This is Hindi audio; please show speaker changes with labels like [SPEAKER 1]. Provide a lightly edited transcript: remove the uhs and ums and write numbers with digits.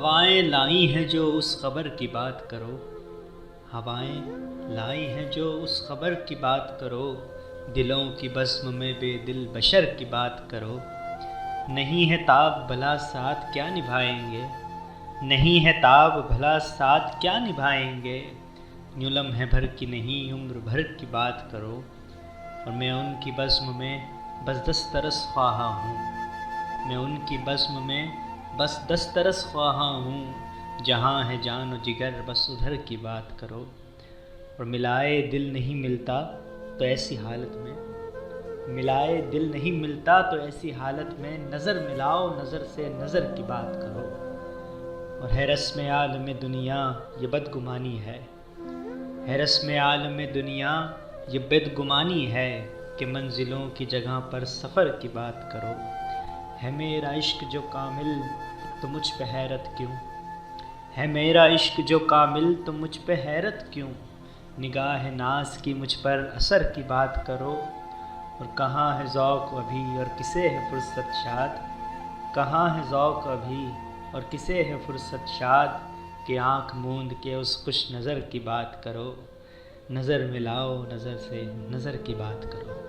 [SPEAKER 1] हवाएं लाई हैं जो उस खबर की बात करो, हवाएं लाई हैं जो उस खबर की बात करो, दिलों की बज़्म में बेदिल बशर की बात करो। नहीं है ताब भला साथ क्या निभाएंगे, नहीं है ताब भला साथ क्या निभाएंगे। यूं लम्हे भर की नहीं उम्र भर की बात करो, और मैं उनकी बज़्म में बस 10 तरस ख्वाहा हूँ, मैं उनकी बज़्म में बस 10 तरस ख्वाहा हूँ। जहाँ है जान और जिगर बस उधर की बात करो। और मिलाए दिल नहीं मिलता तो ऐसी हालत में, मिलाए दिल नहीं मिलता तो ऐसी हालत में, नज़र मिलाओ नज़र से नज़र की बात करो। और है रस्म आलम दुनिया ये बदगुमानी है रस्म आलम दुनिया ये बदगुमानी है, कि मंजिलों की जगह पर सफ़र की बात करो। है मेरा इश्क जो कामिल तो मुझ पे हैरत क्यों, है मेरा इश्क जो कामिल तो मुझ पे हैरत क्यों। निगाह नाज की मुझ पर असर की बात करो। और कहाँ है ज़ौक़ अभी और किसे है फ़ुर्सत शाद, कहाँ है ज़ौक़ अभी और किसे है फ़ुर्सत शाद। कि आँख मूंद के उस खुश नज़र की बात करो, नज़र मिलाओ नज़र से नज़र की बात करो।